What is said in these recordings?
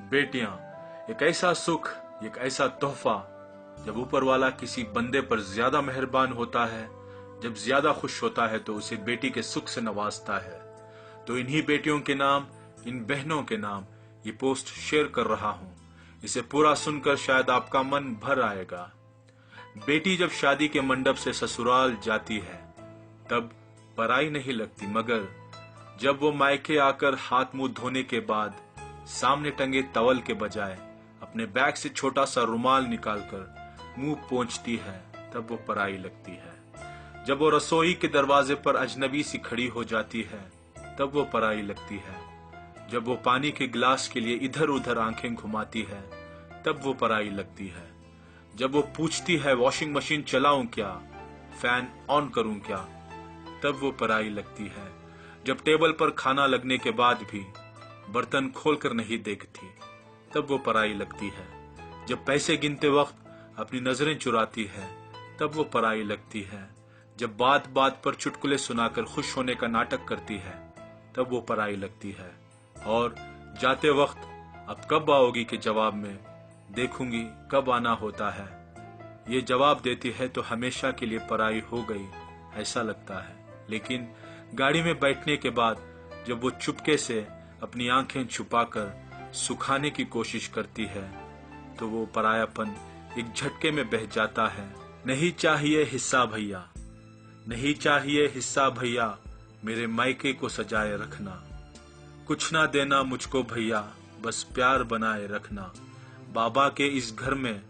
बेटियां एक ऐसा सुख, एक ऐसा तोहफा, जब ऊपर वाला किसी बंदे पर ज्यादा मेहरबान होता है, जब ज्यादा खुश होता है तो उसे बेटी के सुख से नवाजता है। तो इन्हीं बेटियों के नाम, इन बहनों के नाम ये पोस्ट शेयर कर रहा हूं। इसे पूरा सुनकर शायद आपका मन भर आएगा। बेटी जब शादी के मंडप से ससुराल जाती है तब पराई नहीं लगती, मगर जब वो मायके आकर हाथ मुंह धोने के बाद सामने टंगे टवल के बजाय अपने बैग से छोटा सा रुमाल निकालकर मुंह पोंछती है तब वो पराई लगती है। जब वो रसोई के दरवाजे पर अजनबी सी खड़ी हो जाती है तब वो पराई लगती है। जब वो पानी के गिलास के लिए इधर उधर आंखें घुमाती है तब वो पराई लगती है। जब वो पूछती है वॉशिंग मशीन चलाऊं क्या, फैन ऑन करूं क्या, तब वो पराई लगती है। जब टेबल पर खाना लगने के बाद भी बर्तन खोलकर नहीं देखती तब वो पराई लगती है। जब पैसे गिनते वक्त अपनी नजरें चुराती है तब वो पराई लगती है। जब बात बात पर चुटकुले सुनाकर खुश होने का नाटक करती है तब वो पराई लगती है। और जाते वक्त अब कब आओगी के जवाब में देखूंगी कब आना होता है, ये जवाब देती है तो हमेशा के लिए पराई हो गई ऐसा लगता है। लेकिन गाड़ी में बैठने के बाद जब वो चुपके से अपनी आंखें छुपाकर सुखाने की कोशिश करती है तो वो परायापन एक झटके में बह जाता है। नहीं चाहिए हिस्सा भैया, नहीं चाहिए हिस्सा भैया, मेरे मायके को सजाए रखना। कुछ ना देना मुझको भैया, बस प्यार बनाए रखना। बाबा के इस घर में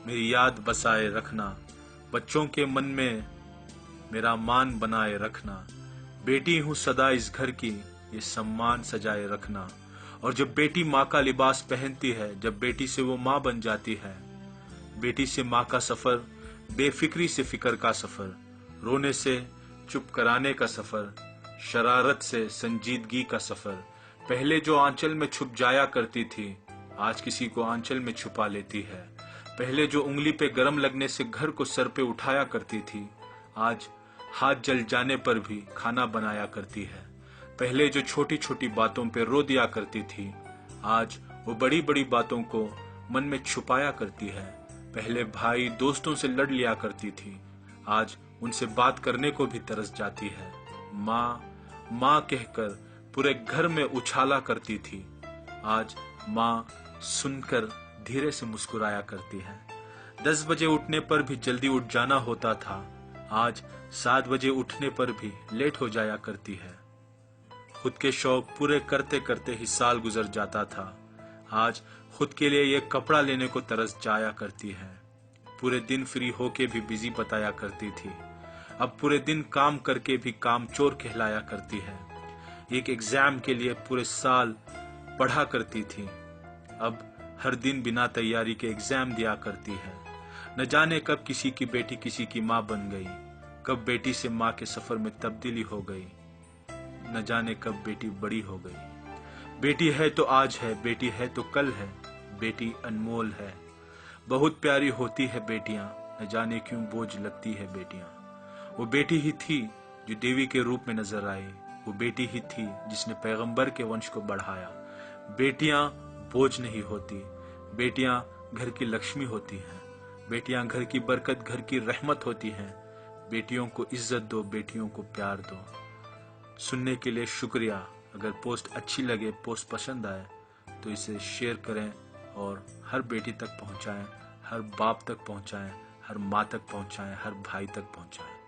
मेरी याद बसाए रखना। बच्चों के मन में मेरा मान बनाए रखना। बेटी हूँ सदा इस घर की, ये सम्मान सजाए रखना। और जब बेटी माँ का लिबास पहनती है, जब बेटी से वो माँ बन जाती है, बेटी से माँ का सफर, बेफिक्री से फिक्र का सफर, रोने से चुप कराने का सफर, शरारत से संजीदगी का सफर। पहले जो आंचल में छुप जाया करती थी आज किसी को आंचल में छुपा लेती है। पहले जो उंगली पे गरम लगने से घर को सर पे उठाया करती थी आज हाथ जल जाने पर भी खाना बनाया करती है। पहले जो छोटी छोटी बातों पे रो दिया करती थी आज वो बड़ी बड़ी बातों को मन में छुपाया करती है। पहले भाई दोस्तों से लड़ लिया करती थी आज उनसे बात करने को भी तरस जाती है। माँ माँ कहकर पूरे घर में उछाला करती थी आज माँ सुनकर धीरे से मुस्कुराया करती है। 10 बजे उठने पर भी जल्दी उठ जाना होता था आज 7 बजे उठने पर भी लेट हो जाया करती है। खुद के शौक पूरे करते करते ही साल गुजर जाता था आज खुद के लिए ये कपड़ा लेने को तरस जाया करती है। पूरे दिन फ्री होके भी बिजी बताया करती थी, अब पूरे दिन काम करके भी काम चोर कहलाया करती है। एक एग्जाम के लिए पूरे साल पढ़ा करती थी, अब हर दिन बिना तैयारी के एग्जाम दिया करती है। न जाने कब किसी की बेटी किसी की माँ बन गई, कब बेटी से माँ के सफर में तब्दीली हो गई, न जाने कब बेटी बड़ी हो गई। बेटी है तो आज है, बेटी है तो कल है, बेटी अनमोल है। बहुत प्यारी होती है बेटियां, न जाने क्यों बोझ लगती है बेटियां। वो बेटी ही थी जो देवी के रूप में नजर आई, वो बेटी ही थी जिसने पैगंबर के वंश को बढ़ाया। बेटियां बोझ नहीं होती, बेटियां घर की लक्ष्मी होती हैं, बेटियां घर की बरकत, घर की रहमत होती हैं। बेटियों को इज्जत दो, बेटियों को प्यार दो। सुनने के लिए शुक्रिया। अगर पोस्ट अच्छी लगे, पोस्ट पसंद आए तो इसे शेयर करें और हर बेटी तक पहुंचाएं, हर बाप तक पहुंचाएं, हर माँ तक पहुंचाएं, हर भाई तक पहुंचाएं।